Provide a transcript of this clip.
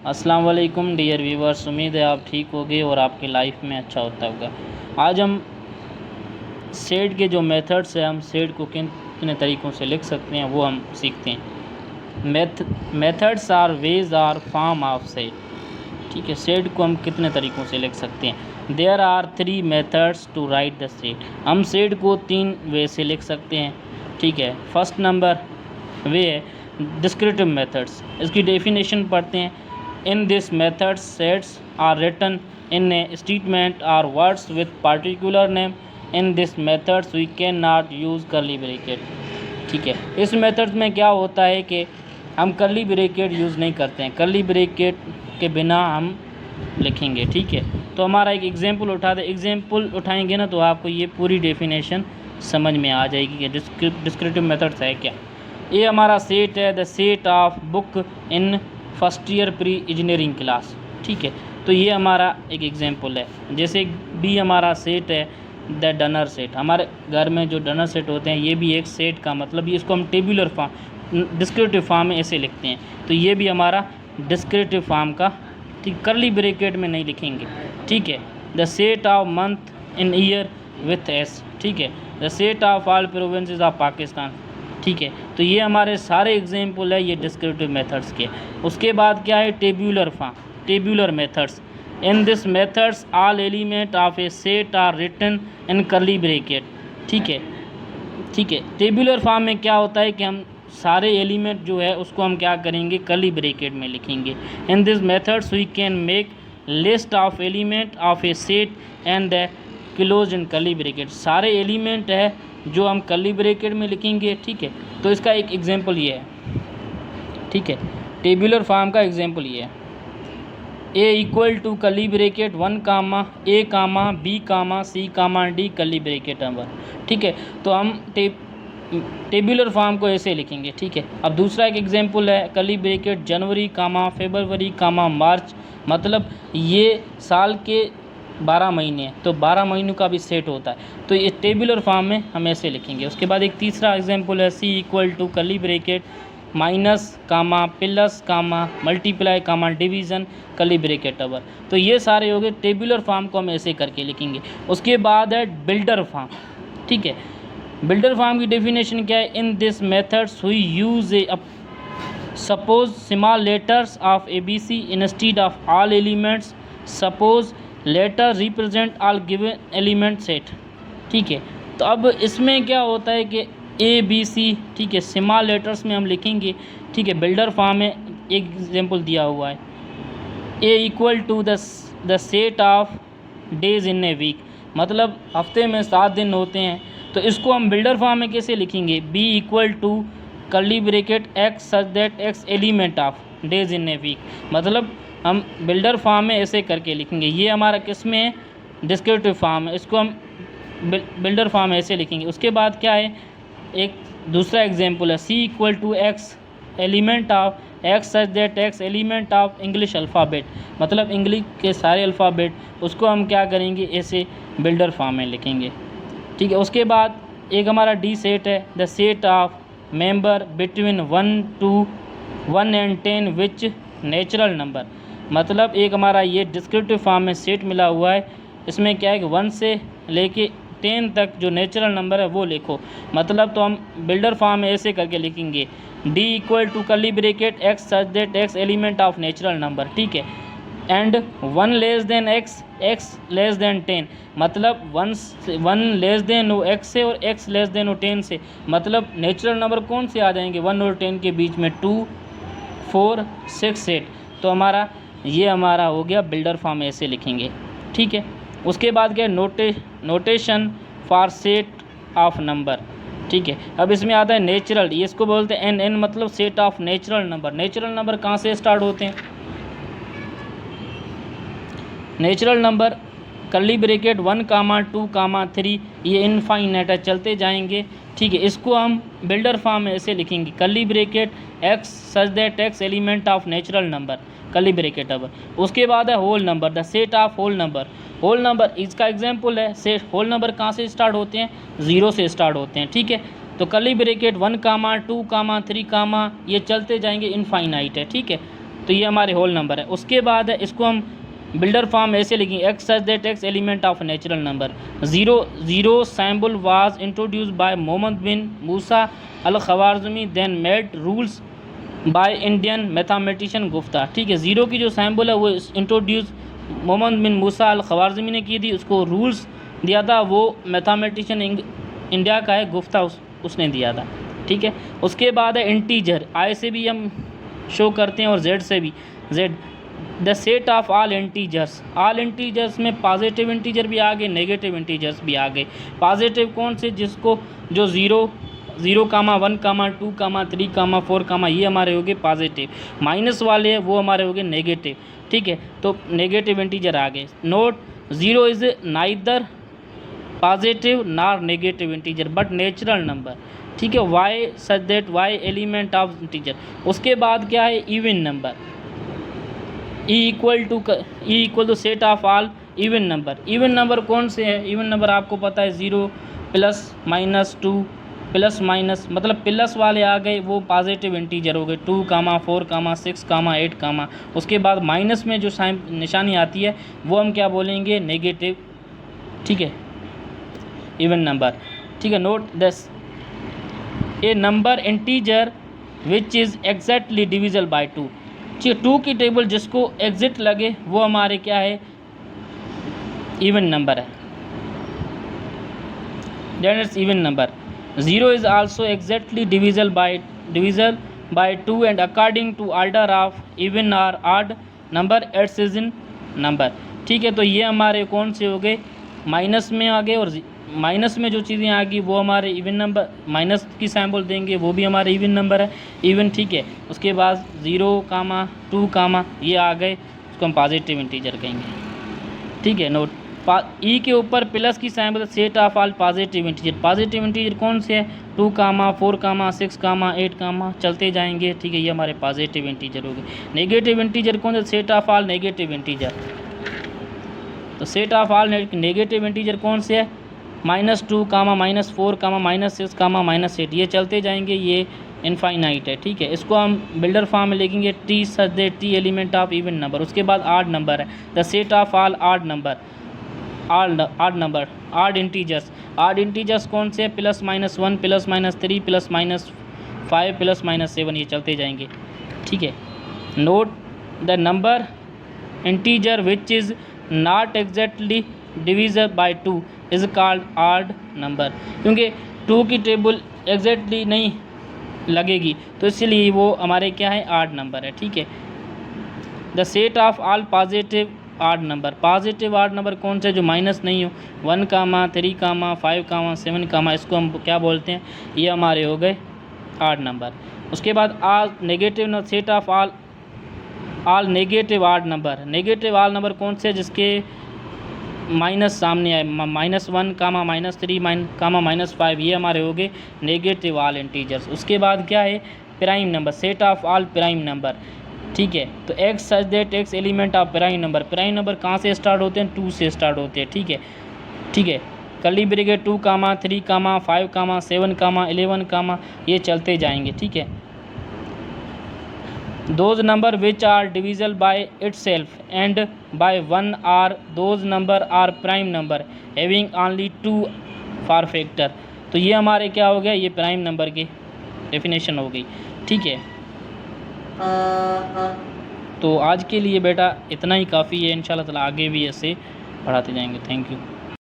अस्सलाम वालेकुम dear viewers, उम्मीद है आप ठीक होगे और आपकी लाइफ में अच्छा होता होगा। आज हम सेट के जो मेथड्स हैं, हम सेट को किन किन तरीक़ों से लिख सकते हैं वो हम सीखते हैं। Methods are ways are form of set. ठीक है, सेट को हम कितने तरीक़ों से लिख सकते हैं। There are 3 methods to write the set. हम सेट को 3 वे से लिख सकते हैं। ठीक है, फर्स्ट नंबर वे है डिस्क्रिप्टिव मेथड्स। इसकी डेफिनेशन पढ़ते हैं। In this method, sets are written in a statement or words with particular name. In this method, we cannot use curly bracket. ठीक है, इस मेथड में क्या होता है कि हम कर्ली ब्रैकेट यूज़ नहीं करते हैं, कर्ली ब्रैकेट के बिना हम लिखेंगे। ठीक है, तो हमारा एक एग्जांपल एग्जांपल उठाएंगे ना तो आपको ये पूरी डेफिनेशन समझ में आ जाएगी कि डिस्क्रिप्टिव मेथड्स है क्या। ये हमारा सेट है, the set of book in first year pre engineering class. ठीक है, तो ये हमारा एक एग्जांपल है। जैसे बी हमारा सेट है द डनर सेट। हमारे घर में जो डनर सेट होते हैं ये भी एक सेट का मतलब इसको हम टेबुलर फॉर्म डिस्क्रिप्टिव फॉर्म में ऐसे लिखते हैं, तो ये भी हमारा डिस्क्रिप्टिव फॉर्म का। ठीक, कर्ली ब्रैकेट में नहीं लिखेंगे। ठीक है, the set of month in year with S. ठीक है, the set of all provinces of Pakistan. ठीक है, तो ये हमारे सारे एग्जाम्पल है ये डिस्क्रिप्टिव मेथड्स के। उसके बाद क्या है tabular form, tabular methods. In this methods all element of a set are written in curly bracket. ठीक है, ठीक है, टेब्यूलर फॉर्म में क्या होता है कि हम सारे एलिमेंट जो है उसको हम क्या करेंगे कर्ली ब्रैकेट में लिखेंगे। In this methods we can make list of element of a set and the close in curly bracket. सारे एलिमेंट है जो हम कर्ली ब्रैकेट में लिखेंगे। ठीक है, तो इसका एक एग्जांपल ये है। ठीक है, टेबुलर फॉर्म का एग्जांपल ये है, A equal to curly bracket 1 comma A comma B comma C comma D curly bracket number. ठीक है, तो हम टेबुलर फॉर्म को ऐसे लिखेंगे। ठीक है, अब दूसरा एक एग्जांपल है कर्ली ब्रैकेट जनवरी कामा फरवरी कामा मार्च, मतलब ये साल के 12 महीने हैं, तो 12 महीनों का भी सेट होता है, तो ये टेबुलर फॉर्म में हम ऐसे लिखेंगे। उसके बाद एक तीसरा एग्जांपल है C equal to curly bracket minus comma plus comma multiply comma division curly bracket over. तो ये सारे हो गए टेबुलर फॉर्म को हम ऐसे करके लिखेंगे। उसके बाद है बिल्डर फॉर्म। ठीक है, बिल्डर फॉर्म की डेफिनेशन क्या है। In this methods we use a suppose small letters of ABC instead of all elements. Suppose letter represent all given element set. ठीक है, तो अब इसमें क्या होता है कि ABC, ठीक है, स्मॉल लेटर्स में हम लिखेंगे। ठीक है, बिल्डर फॉर्म में एक एग्जांपल दिया हुआ है, A equal to the set of days in a week, मतलब हफ्ते में 7 दिन होते हैं, तो इसको हम बिल्डर फॉर्म में कैसे लिखेंगे। B equal to curly bracket X such that X element of days in a week, मतलब हम बिल्डर फॉर्म में ऐसे करके लिखेंगे। ये हमारा किस में है डिस्क्रिप्टिव फॉर्म है, इसको हम बिल्डर फॉर्म में ऐसे लिखेंगे। उसके बाद क्या है एक दूसरा एग्जांपल है C equal to X element of X such that X element of English alphabet, मतलब इंग्लिश के सारे अल्फ़ाबेट, उसको हम क्या करेंगे ऐसे बिल्डर फॉर्म में लिखेंगे। ठीक है, उसके बाद एक हमारा डी सेट है the set of member between 1 and 10 which natural number, मतलब एक हमारा ये डिस्क्रिप्टिव फॉर्म में सेट मिला हुआ है। इसमें क्या है कि 1 से लेके 10 तक जो नेचुरल नंबर है वो लिखो, मतलब तो हम बिल्डर फॉर्म में ऐसे करके लिखेंगे D equal to curly bracket X such that X element of natural number. ठीक है, and 1 less than X X less than 10, मतलब 1 लेस देन हो एक्स से और एक्स लेस देन हो 10 से, मतलब नेचुरल नंबर कौन से आ जाएंगे 1 और 10 के बीच में 2 4 6 8, तो हमारा ये हमारा हो गया बिल्डर फॉर्म ऐसे लिखेंगे। ठीक है, उसके बाद क्या notation for set of number. ठीक है, अब इसमें आता है नेचुरल, ये इसको बोलते हैं एन मतलब set of natural number. Natural number कहाँ से स्टार्ट होते हैं, नेचुरल नंबर कर्ली ब्रैकेट 1 कामा 2 कामा 3, ये इनफाइनाइट है, चलते जाएंगे। ठीक है, इसको हम बिल्डर फॉर्म में ऐसे लिखेंगे curly bracket X such that X element of natural number curly bracket over. उसके बाद है whole number the set of whole number. Whole number इसका एग्जांपल है सेट होल नंबर कहाँ से स्टार्ट होते हैं 0 से स्टार्ट होते हैं। ठीक है, तो कर्ली ब्रैकेट 1 कामा 2 कामा 3 कामा ये चलते जाएंगे इनफाइनाइट है। ठीक है, तो ये हमारे होल नंबर है। उसके बाद है इसको हम बिल्डर फॉर्म ऐसे लिखेंगे, X such that X element of natural number. Zero symbol was introduced by Muhammad bin Musa al Khwarizmi then made rules by Indian mathematician Gupta. ठीक है, ज़ीरो की जो सैम्बल है वो introduce Mohammad bin Musa al ख़वारिज़मी ने की थी, उसको रूल्स दिया था वो मैथमेटिशियन इंडिया का है गुफ्ता, उसने दिया था। ठीक है, उसके बाद है इंटीजर, आई से भी हम शो करते हैं और जेड से भी। Z the set of all integers में पॉजिटिव इंटीजर भी आ गए, नेगेटिव इंटीजर्स भी आ गए। पॉजिटिव कौन से, जिसको जो 0, 1, 2, 3, 4 ये हमारे हो गए पॉजिटिव। माइनस वाले वो हमारे हो गए नेगेटिव। ठीक है, तो नेगेटिव इंटीजर आ गए। Note, 0 is neither positive nor negative integer but natural number. ठीक है, Y such that Y element of integer. उसके बाद क्या है, even number, E equal to set of all even number. Even number कौन से है, इवन नंबर आपको पता है 0 प्लस माइनस 2 प्लस माइनस, मतलब प्लस वाले आ गए वो पॉजिटिव इंटीजर हो गए, 2, 4, 6, 8, उसके बाद माइनस में जो साइन निशानी आती है वो हम क्या बोलेंगे, नेगेटिव। ठीक है, इवन नंबर। ठीक है, note this, A number integer which is exactly divisible by 2। ठीक है, 2 की टेबल जिसको एग्जिट लगे वो हमारे क्या है, इवन नंबर है, that is even number. 0 is also exactly divisible by 2 and according to order of even और odd number it's is even number. ठीक है, तो ये हमारे कौन से हो गए, माइनस में आ गए, और माइनस में जो चीज़ें आ गई वो हमारे इवन नंबर, माइनस की सैम्पल देंगे वो भी हमारे इवन नंबर है, इवन। ठीक है, उसके बाद 0, 2, ये आ गए, उसको हम पॉजिटिव इंटीजर कहेंगे। ठीक है, नोट, ई के ऊपर प्लस की sample set of all positive integer. Positive integer कौन से है, 2, 4, 6, 8, चलते जाएंगे। ठीक है, ये हमारे पॉजिटिव इंटीजर हो गए। नेगेटिव इंटीजर कौन सा, set of all negative integer. तो set of all negative integer कौन से है, -2, -4, -6, -8, ये चलते जाएंगे, ये इनफाइनाइट है। ठीक है, इसको हम बिल्डर फॉर्म में लिखेंगे, T such that T element of even number. उसके बाद ऑड नंबर है, the set of all odd number, odd integers कौन से, +-1, +-3, +-5, +-7, ये चलते जाएंगे। ठीक है, note, the number integer which is not exactly divisible by 2 is called odd number, क्योंकि 2 की टेबल एग्जैक्टली नहीं लगेगी तो इसलिए वो हमारे क्या है, ऑड नंबर है। ठीक है, the set of all positive odd number, positive odd number कौन से, जो माइनस नहीं हो, 1, 3, 5, 7, इसको हम क्या बोलते हैं, ये हमारे हो गए ऑड नंबर। उसके बाद all negative, set of all negative odd number. Negative odd number कौन से, जिसके माइनस सामने आए, -1, -3, -5, ये हमारे हो गए नेगेटिव ऑल इंटीजर्स। उसके बाद क्या है, prime number, set of all prime number. ठीक है, तो x such that X element of prime number. Prime number कहाँ से स्टार्ट होते हैं, 2 से स्टार्ट होते हैं। ठीक है, कर्ली ब्रैकेट 2, 3, 5, 7, 11, ये चलते जाएंगे। ठीक है, those number which are divisible by itself and by 1 are those number are prime number having only 2 for factor. तो ये हमारे क्या हो गया, ये प्राइम नंबर की डेफिनेशन हो गई। ठीक है, तो आज के लिए बेटा इतना ही काफ़ी है, इंशाल्लाह ताला आगे भी ऐसे पढ़ाते जाएंगे। Thank you.